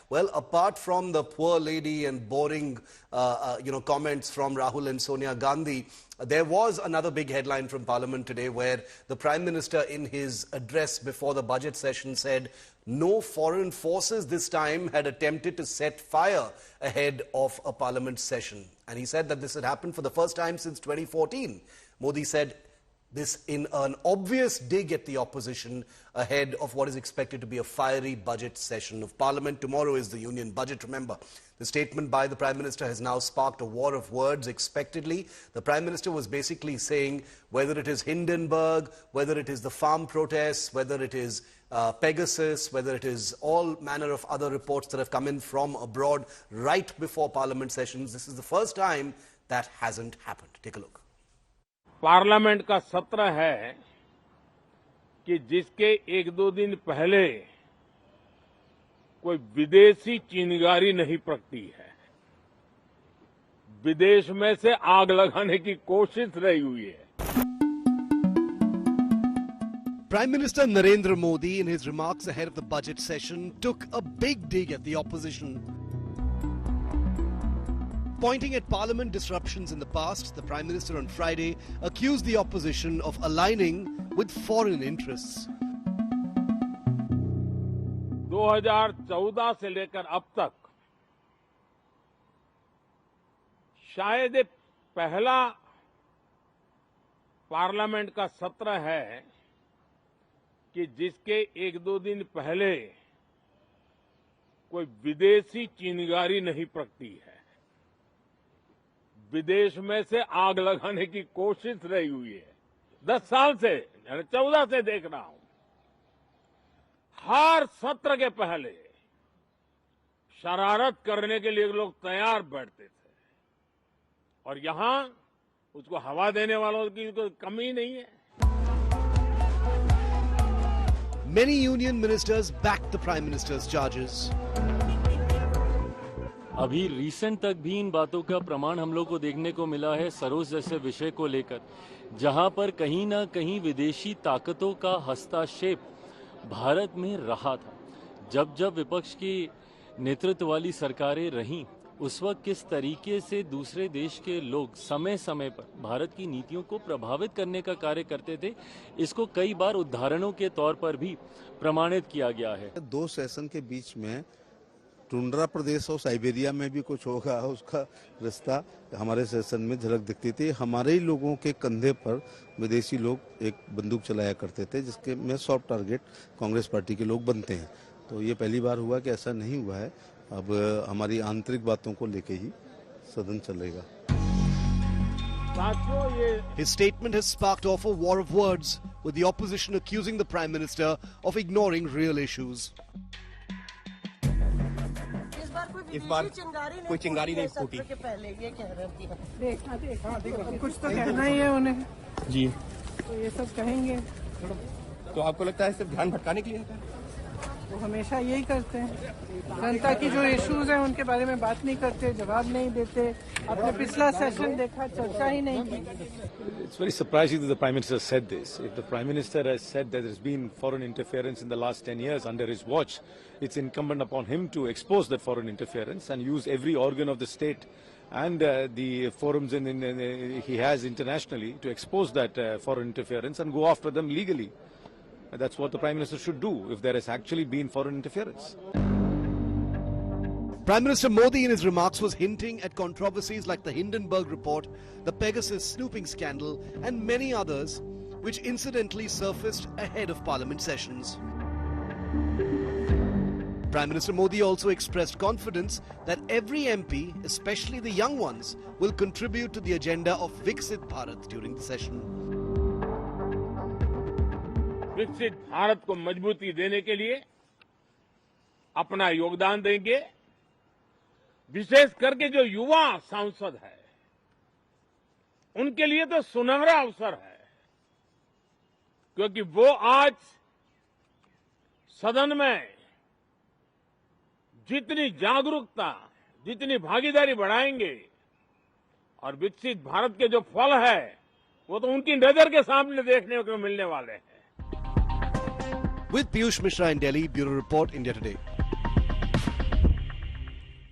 Well, apart from the poor lady and boring, comments from Rahul and Sonia Gandhi, there was another big headline from Parliament today where the Prime Minister in his address before the budget session said no foreign forces this time had attempted to set fire ahead of a Parliament session. And he said that this had happened for the first time since 2014. Modi said this in an obvious dig at the opposition ahead of what is expected to be a fiery budget session of Parliament. Tomorrow is the Union Budget, remember. The statement by the Prime Minister has now sparked a war of words expectedly. The Prime Minister was basically saying whether it is Hindenburg, whether it is the farm protests, whether it is Pegasus, whether it is all manner of other reports that have come in from abroad right before Parliament sessions, this is the first time that hasn't happened. Take a look. Parliament का सत्र है कि जिसके एक दो दिन पहले कोई विदेशी चिंगारी नहीं प्रगटी है, विदेश में से आग लगाने की कोशिश रही हुई है. Prime Minister Narendra Modi, in his remarks ahead of the budget session, took a big dig at the opposition. Pointing at Parliament disruptions in the past, the Prime Minister on Friday accused the opposition of aligning with foreign interests. 2014 से लेकर अब तक शायद पहला parliament का सत्र है कि जिसके एक दो दिन पहले कोई विदेशी चिंगारी नहीं प्रगटी है, विदेश में से आग लगाने की कोशिश रही हुई है. 10 साल से 14 से देख रहा हूं, हर सत्र के पहले शरारत करने के लिए लोग तैयार बैठते थे और यहां उसको हवा देने वालों की कोई कमी नहीं है. Many union ministers backed the Prime Minister's charges. अभी रिसेंट तक भी इन बातों का प्रमाण हम लोग को देखने को मिला है सरोज जैसे विषय को लेकर, जहां पर कहीं ना कहीं विदेशी ताकतों का हस्तक्षेप भारत में रहा था. जब जब विपक्ष की नेतृत्व वाली सरकारें रहीं, उस वक्त किस तरीके से दूसरे देश के लोग समय समय पर भारत की नीतियों को प्रभावित करने का कार्य करते थे, इसको कई बार उदाहरणों के तौर पर भी प्रमाणित किया गया है. 2 सेशन के बीच में टुंड्रा प्रदेश और साइबेरिया में भी कुछ होगा, उसका रास्ता हमारे सेशन में झलक दिखती थी. हमारे ही लोगों के कंधे पर विदेशी लोग एक बंदूक चलाया करते थे, जिसके में सॉफ्ट टारगेट कांग्रेस पार्टी के लोग बनते हैं. तो ये पहली बार हुआ कि ऐसा नहीं हुआ है. अब हमारी आंतरिक बातों को लेके ही सदन चलेगा. His statement has sparked off a war of words, with the opposition accusing the Prime Minister of ignoring real issues. इस बार कोई चिंगारी नहीं फूटी. देखा कुछ तो कहना ही है उन्हें जी, तो ये सब कहेंगे. तो आपको लगता है सिर्फ ध्यान भटकाने के लिए है? वो हमेशा यही करते हैं. जनता की जो इश्यूज हैं उनके बारे में बात नहीं करते, जवाब नहीं देते. आपने पिछला सेशन देखा, चर्चा ही नहीं की. It's very surprising that the Prime Minister said this. If the Prime Minister has said that there has been foreign interference in the last 10 years under his watch, it's incumbent upon him to expose that foreign interference and use every organ of the state and the forums he has internationally to expose that foreign interference and go after them legally. That's what the Prime Minister should do if there has actually been foreign interference. Prime Minister Modi in his remarks was hinting at controversies like the Hindenburg report, the Pegasus snooping scandal and many others which incidentally surfaced ahead of Parliament sessions. Prime Minister Modi also expressed confidence that every MP, especially the young ones, will contribute to the agenda of Viksit Bharat during the session. विकसित भारत को मजबूती देने के लिए अपना योगदान देंगे. विशेष करके जो युवा सांसद है, उनके लिए तो सुनहरा अवसर है, क्योंकि वो आज सदन में जितनी जागरूकता, जितनी भागीदारी बढ़ाएंगे और विकसित भारत के जो फल है, वो तो उनकी नजर के सामने देखने को मिलने वाले हैं. With Piyush Mishra in Delhi, Bureau Report, India Today.